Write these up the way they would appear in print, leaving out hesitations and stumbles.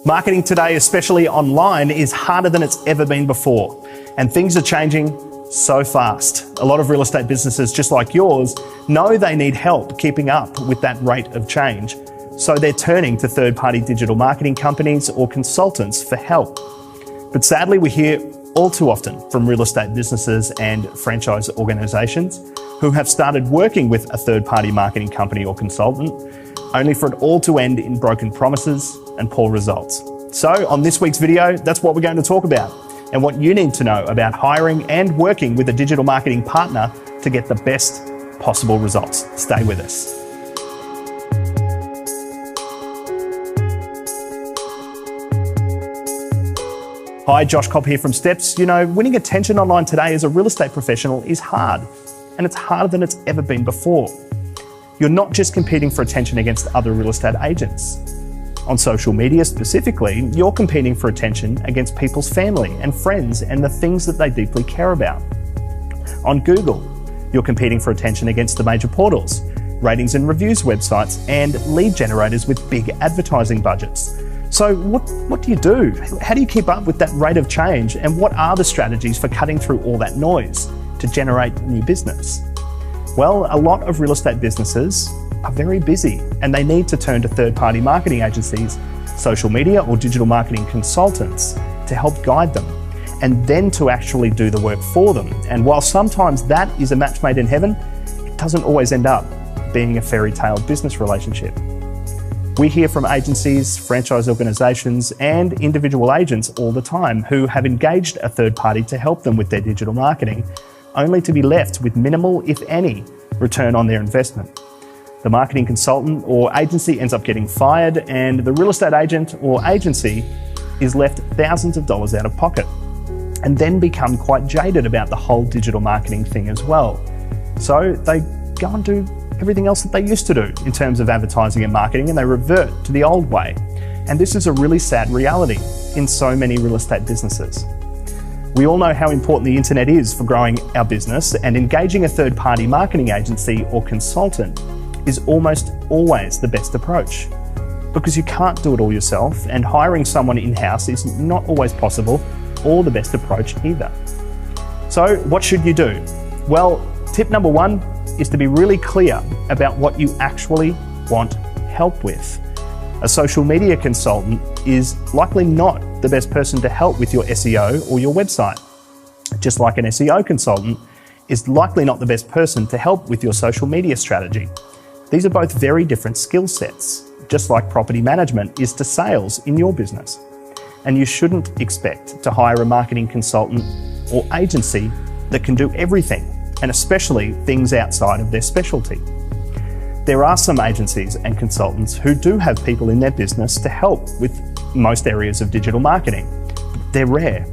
Marketing today, especially online, is harder than it's ever been before, and things are changing so fast. A lot of real estate businesses, just like yours, know they need help keeping up with that rate of change, so they're turning to third-party digital marketing companies or consultants for help. But sadly, we hear all too often from real estate businesses and franchise organisations who have started working with a third-party marketing company or consultant, only for it all to end in broken promises and poor results. So on this week's video, that's what we're going to talk about and what you need to know about hiring and working with a digital marketing partner to get the best possible results. Stay with us. Hi, Josh Cobb here from Steps. You know, winning attention online today as a real estate professional is hard, and it's harder than it's ever been before. You're not just competing for attention against other real estate agents. On social media specifically, you're competing for attention against people's family and friends and the things that they deeply care about. On Google, you're competing for attention against the major portals, ratings and reviews websites, and lead generators with big advertising budgets. So what do you do? How do you keep up with that rate of change? And what are the strategies for cutting through all that noise to generate new business? Well, a lot of real estate businesses are very busy and they need to turn to third-party marketing agencies, social media or digital marketing consultants to help guide them and then to actually do the work for them. And while sometimes that is a match made in heaven, it doesn't always end up being a fairy tale business relationship. We hear from agencies, franchise organisations and individual agents all the time who have engaged a third party to help them with their digital marketing, only to be left with minimal, if any, return on their investment. The marketing consultant or agency ends up getting fired and the real estate agent or agency is left thousands of dollars out of pocket and then become quite jaded about the whole digital marketing thing as well. So they go and do everything else that they used to do in terms of advertising and marketing, and they revert to the old way. And this is a really sad reality in so many real estate businesses. We all know how important the internet is for growing our business, and engaging a third-party marketing agency or consultant is almost always the best approach, because you can't do it all yourself, and hiring someone in-house is not always possible or the best approach either. So what should you do? Well, tip number one is to be really clear about what you actually want help with. A social media consultant is likely not the best person to help with your SEO or your website, just like an SEO consultant is likely not the best person to help with your social media strategy. These are both very different skill sets, just like property management is to sales in your business. And you shouldn't expect to hire a marketing consultant or agency that can do everything, and especially things outside of their specialty. There are some agencies and consultants who do have people in their business to help with most areas of digital marketing. They're rare,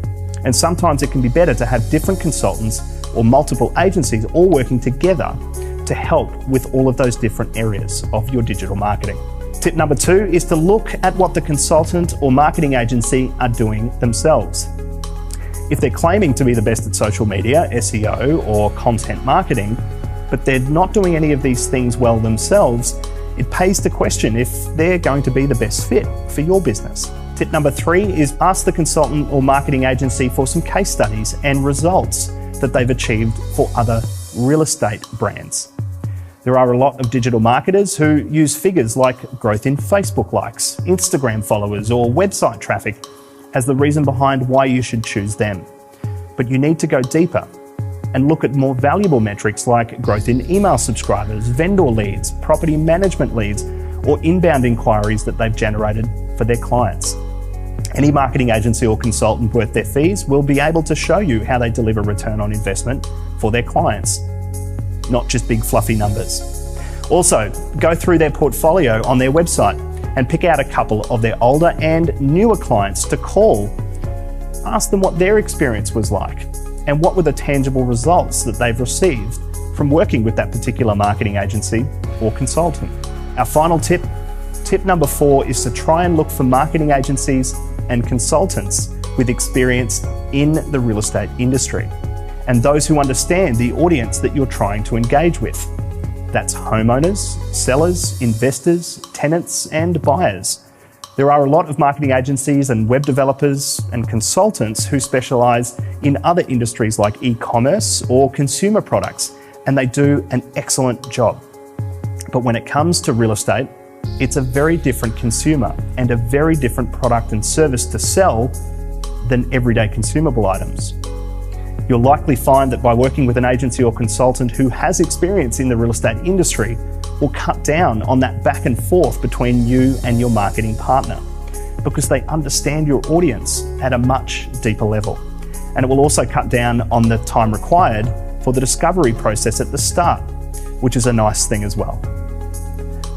and sometimes it can be better to have different consultants or multiple agencies all working together to help with all of those different areas of your digital marketing. Tip number two is to look at what the consultant or marketing agency are doing themselves. If they're claiming to be the best at social media, SEO, or content marketing, but they're not doing any of these things well themselves, it pays to question if they're going to be the best fit for your business. Tip number three is ask the consultant or marketing agency for some case studies and results that they've achieved for other real estate brands. There are a lot of digital marketers who use figures like growth in Facebook likes, Instagram followers, or website traffic as the reason behind why you should choose them. But you need to go deeper and look at more valuable metrics like growth in email subscribers, vendor leads, property management leads, or inbound inquiries that they've generated for their clients. Any marketing agency or consultant worth their fees will be able to show you how they deliver return on investment for their clients, not just big fluffy numbers. Also, go through their portfolio on their website and pick out a couple of their older and newer clients to call. Ask them what their experience was like and what were the tangible results that they've received from working with that particular marketing agency or consultant. Our final tip number 4, is to try and look for marketing agencies and consultants with experience in the real estate industry and those who understand the audience that you're trying to engage with. That's homeowners, sellers, investors, tenants, and buyers. There are a lot of marketing agencies and web developers and consultants who specialise in other industries like e-commerce or consumer products, and they do an excellent job. But when it comes to real estate, it's a very different consumer and a very different product and service to sell than everyday consumable items. You'll likely find that by working with an agency or consultant who has experience in the real estate industry will cut down on that back and forth between you and your marketing partner, because they understand your audience at a much deeper level. And it will also cut down on the time required for the discovery process at the start, which is a nice thing as well.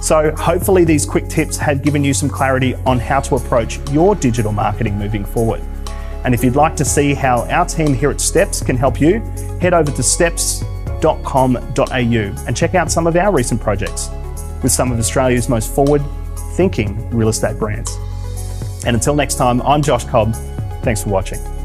So hopefully these quick tips have given you some clarity on how to approach your digital marketing moving forward. And if you'd like to see how our team here at Steps can help you, head over to steps.com.au and check out some of our recent projects with some of Australia's most forward-thinking real estate brands. And until next time, I'm Josh Cobb. Thanks for watching.